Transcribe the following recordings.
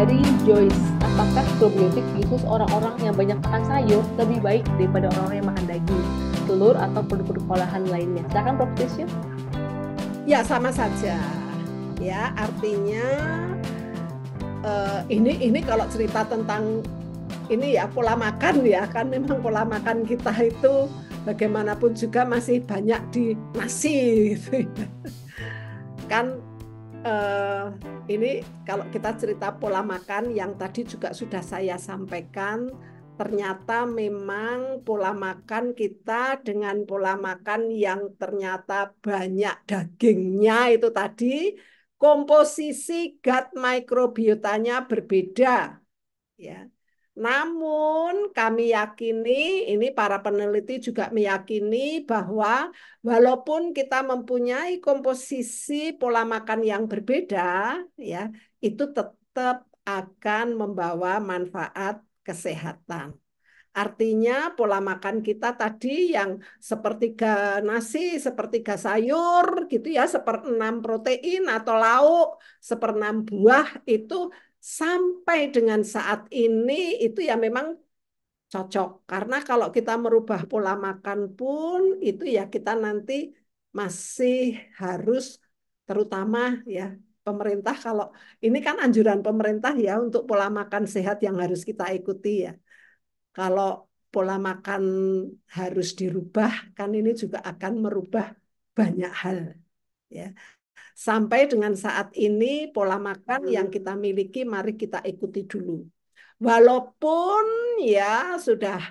dari Joyce, apakah probiotik khusus orang-orang yang banyak makan sayur lebih baik daripada orang-orang yang makan daging, telur, atau produk-produk olahan lainnya? Silakan Prof. Tisha. Ya, sama saja. Ya, artinya ini kalau cerita tentang ini ya pola makan ya kan memang pola makan kita itu bagaimanapun juga masih banyak di nasi gitu. Kan eh, ini kalau kita cerita pola makan yang tadi juga sudah saya sampaikan, ternyata memang pola makan kita dengan pola makan yang ternyata banyak dagingnya itu tadi, komposisi gut microbiotanya berbeda, ya. Namun kami yakini, ini para peneliti juga meyakini bahwa walaupun kita mempunyai komposisi pola makan yang berbeda, ya, itu tetap akan membawa manfaat kesehatan. Artinya pola makan kita tadi yang sepertiga nasi, sepertiga sayur gitu ya, seperenam protein atau lauk, seperenam buah itu sampai dengan saat ini itu ya memang cocok. Karena kalau kita merubah pola makan pun itu ya kita nanti masih harus terutama ya pemerintah kalau ini kan anjuran pemerintah ya untuk pola makan sehat yang harus kita ikuti ya. Kalau pola makan harus dirubah, kan ini juga akan merubah banyak hal. Ya. Sampai dengan saat ini, pola makan yang kita miliki, mari kita ikuti dulu. Walaupun ya sudah,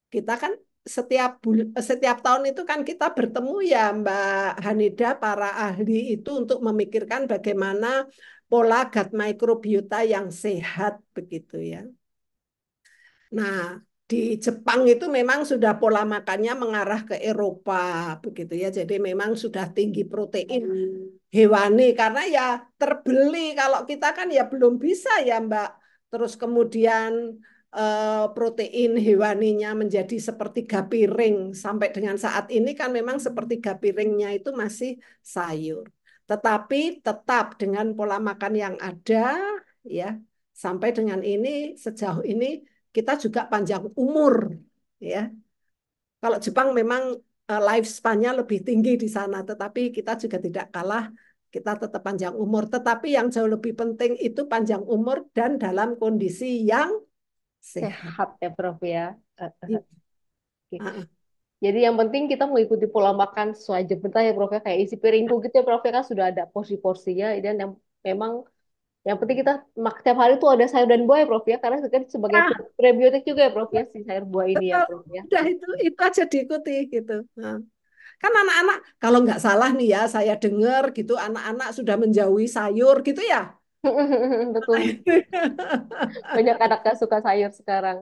kita kan setiap tahun itu kan kita bertemu ya Mbak Hanida, para ahli itu untuk memikirkan bagaimana pola gut microbiota yang sehat begitu ya. Nah, di Jepang itu memang sudah pola makannya mengarah ke Eropa begitu ya. Jadi memang sudah tinggi protein hewani karena ya terbeli. Kalau kita kan ya belum bisa ya Mbak. Terus kemudian protein hewaninya menjadi sepertiga piring. Sampai dengan saat ini kan memang sepertiga piringnya itu masih sayur. Tetapi tetap dengan pola makan yang ada ya. Sampai dengan ini sejauh ini kita juga panjang umur ya. Kalau Jepang memang lifespan-nya lebih tinggi di sana, tetapi kita juga tidak kalah, kita tetap panjang umur. Tetapi yang jauh lebih penting itu panjang umur dan dalam kondisi yang sehat. Sehat ya Prof ya. Iya. Oke. Jadi yang penting kita mengikuti pola makan sesuai jemput ya Prof ya. Kayak isi piringku gitu ya Prof ya, kan sudah ada porsi-porsinya. Dan yang memang yang penting kita tiap hari tuh ada sayur dan buah ya Prof ya. Karena kan sebagai Nah, prebiotik juga ya Prof ya, si sayur buah ini ya betul. Prof ya. Udah itu aja diikuti gitu. Nah, kan anak-anak kalau nggak salah nih ya, saya dengar gitu anak-anak sudah menjauhi sayur gitu ya. Betul. Banyak anak gak suka sayur sekarang.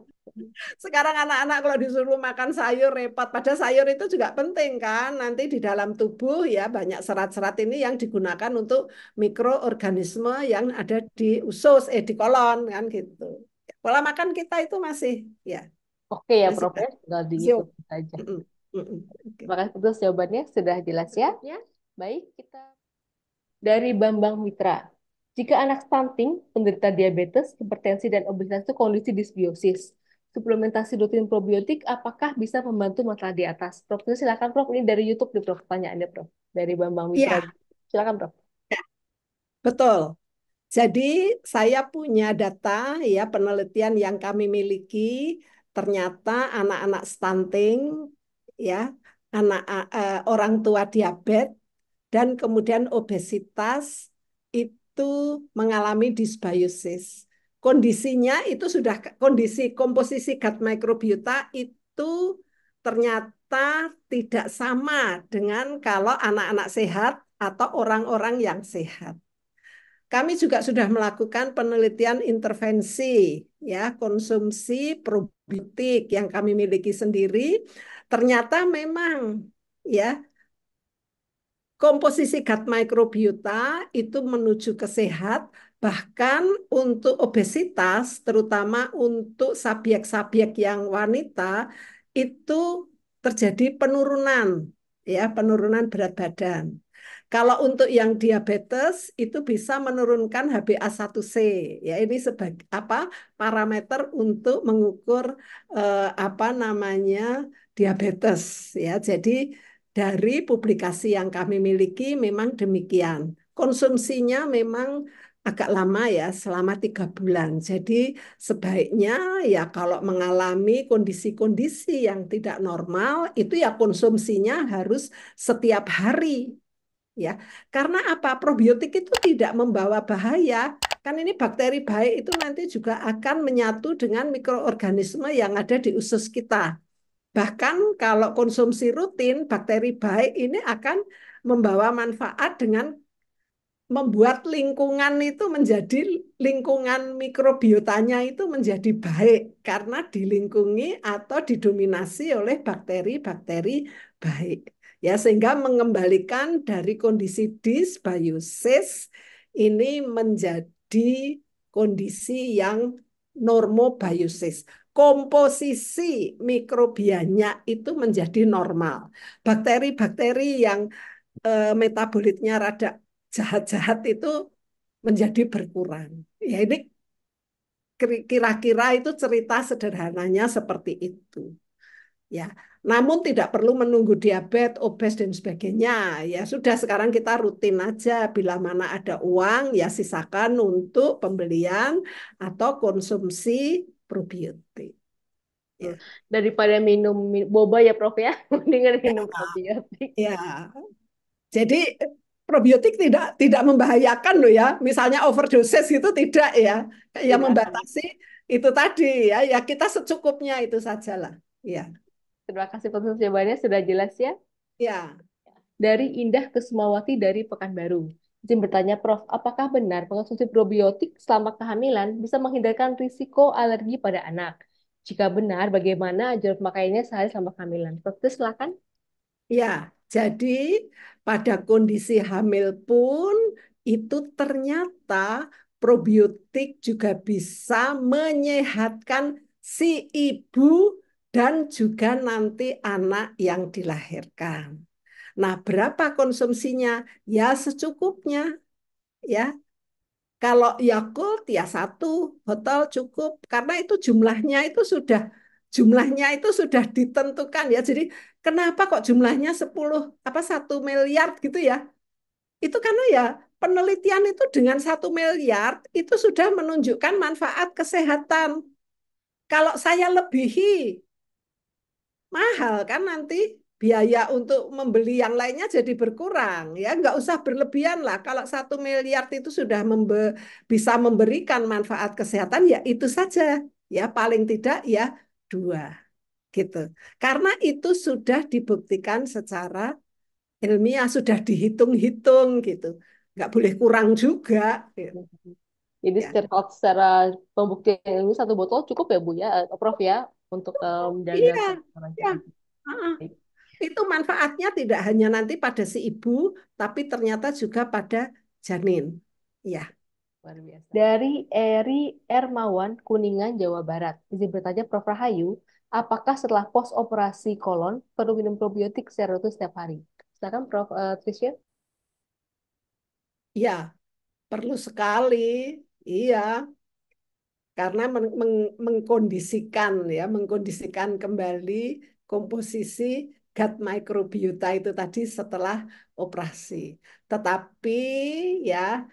Sekarang anak-anak kalau disuruh makan sayur repot. Padahal sayur itu juga penting kan. Nanti di dalam tubuh ya banyak serat-serat ini yang digunakan untuk mikroorganisme yang ada di usus, di kolon kan gitu. Pola makan kita itu masih ya Oke ya masih Prof ya, tinggal masih diikuti saja. mm-mm, mm-mm. Oke. Terima kasih atas jawabannya, sudah jelas ya. Baik, kita dari Bambang Mitra. Jika anak stunting, penderita diabetes, hipertensi, dan obesitas itu kondisi disbiosis, suplementasi rutin probiotik apakah bisa membantu masalah di atas? Prof, silakan Prof. Ini dari YouTube nih Prof. Pertanyaannya Prof. Dari Bambang Mitra. Iya, Silakan Prof. betul. Jadi saya punya data ya penelitian yang kami miliki ternyata anak-anak stunting ya orang tua diabetes dan kemudian obesitas itu mengalami dysbiosis. Kondisinya itu sudah kondisi komposisi gut microbiota itu ternyata tidak sama dengan kalau anak-anak sehat atau orang-orang yang sehat. Kami juga sudah melakukan penelitian intervensi ya konsumsi probiotik yang kami miliki sendiri. Ternyata memang ya komposisi gut microbiota itu menuju ke sehat, bahkan untuk obesitas, terutama untuk subjek-subjek yang wanita, itu terjadi penurunan, ya, penurunan berat badan. Kalau untuk yang diabetes itu bisa menurunkan HbA1c. Ya, ini sebagai apa parameter untuk mengukur apa namanya diabetes ya. Jadi dari publikasi yang kami miliki memang demikian. Konsumsinya memang agak lama ya, selama 3 bulan. Jadi sebaiknya ya kalau mengalami kondisi-kondisi yang tidak normal, itu ya konsumsinya harus setiap hari ya. Karena apa? Probiotik itu tidak membawa bahaya. Kan ini bakteri baik itu nanti juga akan menyatu dengan mikroorganisme yang ada di usus kita. Bahkan kalau konsumsi rutin, bakteri baik ini akan membawa manfaat dengan membuat lingkungan itu menjadi lingkungan mikrobiotanya itu menjadi baik karena dilingkungi atau didominasi oleh bakteri-bakteri baik. Ya, sehingga mengembalikan dari kondisi dysbiosis ini menjadi kondisi yang normobiosis. Komposisi mikrobianya itu menjadi normal. Bakteri-bakteri yang metabolitnya rada jahat-jahat itu menjadi berkurang. Ya ini kira-kira itu cerita sederhananya seperti itu. Ya, namun tidak perlu menunggu diabetes, obes dan sebagainya. Ya sudah sekarang kita rutin aja bila mana ada uang ya sisakan untuk pembelian atau konsumsi probiotik. Ya, Daripada minum boba ya Prof ya, mendingan minum probiotik. ya. Jadi probiotik tidak membahayakan loh ya. Misalnya overdosis itu tidak ya. Yang Tidak. membatasi itu tadi ya. Ya kita secukupnya itu sajalah. Ya. Terima kasih untuk jawabannya sudah jelas ya. Ya. Dari Indah Kesumawati dari Pekanbaru. Izin bertanya, Prof, apakah benar mengonsumsi probiotik selama kehamilan bisa menghindarkan risiko alergi pada anak? Jika benar, bagaimana jalur pemakaiannya sehari selama kehamilan? Prof, silakan. Ya, jadi pada kondisi hamil pun itu ternyata probiotik juga bisa menyehatkan si ibu dan juga nanti anak yang dilahirkan. Nah, berapa konsumsinya? Ya secukupnya ya. Kalau Yakult ya satu botol cukup karena itu jumlahnya itu sudah ditentukan ya. Jadi kenapa kok jumlahnya 10 apa 1 miliar gitu ya? Itu karena ya penelitian itu dengan 1 miliar itu sudah menunjukkan manfaat kesehatan. Kalau saya lebihi mahal kan nanti biaya untuk membeli yang lainnya jadi berkurang ya nggak usah berlebihan lah kalau 1 miliar itu sudah bisa memberikan manfaat kesehatan ya itu saja ya paling tidak ya 2 gitu karena itu sudah dibuktikan secara ilmiah sudah dihitung-hitung gitu nggak boleh kurang juga gitu. Jadi Ya secara pembuktian ini satu botol cukup ya Bu ya, Prof ya, untuk menjaga iya ya kelancaran. itu manfaatnya tidak hanya nanti pada si ibu, tapi ternyata juga pada janin. Ya, Luar biasa. Dari Eri Ermawan, Kuningan, Jawa Barat. Izin bertanya, Prof. Rahayu, apakah setelah pos operasi kolon perlu minum probiotik secara rutin setiap hari? Silakan, Prof. Tricia. ya perlu sekali. Iya, karena mengkondisikan kembali komposisi gut microbiota itu tadi setelah operasi. Tetapi ya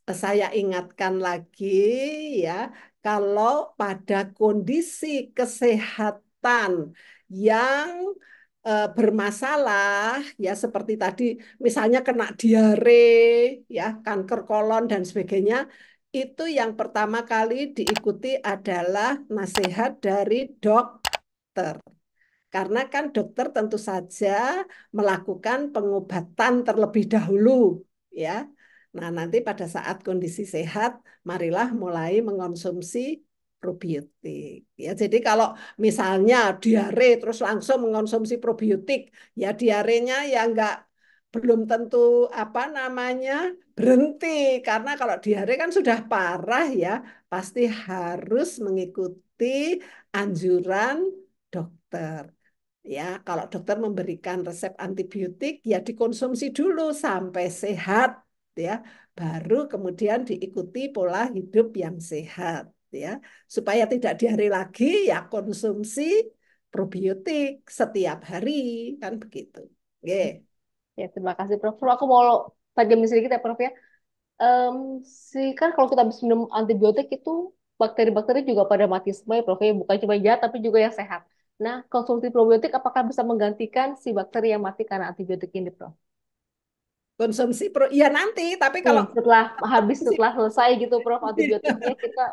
saya ingatkan lagi ya, kalau pada kondisi kesehatan yang bermasalah ya seperti tadi misalnya kena diare ya kanker kolon dan sebagainya itu yang pertama kali diikuti adalah nasihat dari dokter. Karena kan dokter tentu saja melakukan pengobatan terlebih dahulu, ya. Nah, nanti pada saat kondisi sehat, marilah mulai mengonsumsi probiotik. Ya, jadi kalau misalnya diare terus langsung mengonsumsi probiotik, ya diarenya ya enggak belum tentu apa namanya berhenti karena kalau diare kan sudah parah ya, pasti harus mengikuti anjuran dokter. Ya, kalau dokter memberikan resep antibiotik, ya dikonsumsi dulu sampai sehat, ya. Baru kemudian diikuti pola hidup yang sehat, ya. Supaya tidak diare lagi, ya konsumsi probiotik setiap hari, kan begitu. Oke. Ya, terima kasih Prof. Prof, aku mau tajamin sedikit ya Prof ya. Em, kan kalau kita habis minum antibiotik itu bakteri-bakteri juga pada mati semua ya Prof ya. Bukan cuma jahat tapi juga yang sehat. Nah, konsumsi probiotik apakah bisa menggantikan si bakteri yang mati karena antibiotik ini Prof? Konsumsi ya nanti, tapi kalau Setelah selesai gitu Prof antibiotiknya kita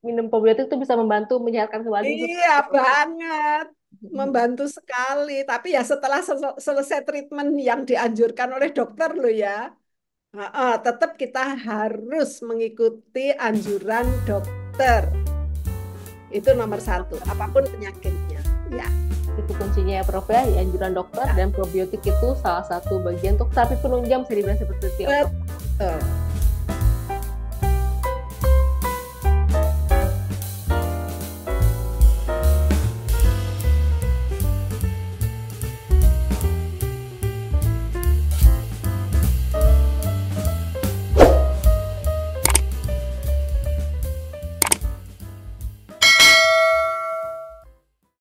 minum probiotik itu bisa membantu menyehatkan kembali itu. iya banget, membantu sekali. Tapi ya setelah selesai treatment yang dianjurkan oleh dokter loh ya. Tetap kita harus mengikuti anjuran dokter. Itu nomor satu, apapun penyakitnya. Ya, Itu kuncinya ya Prof ya, di anjuran dokter, ya, dan probiotik itu salah satu bagian untuk terapi penunjang bisa dibilang seperti itu ya Prof. betul.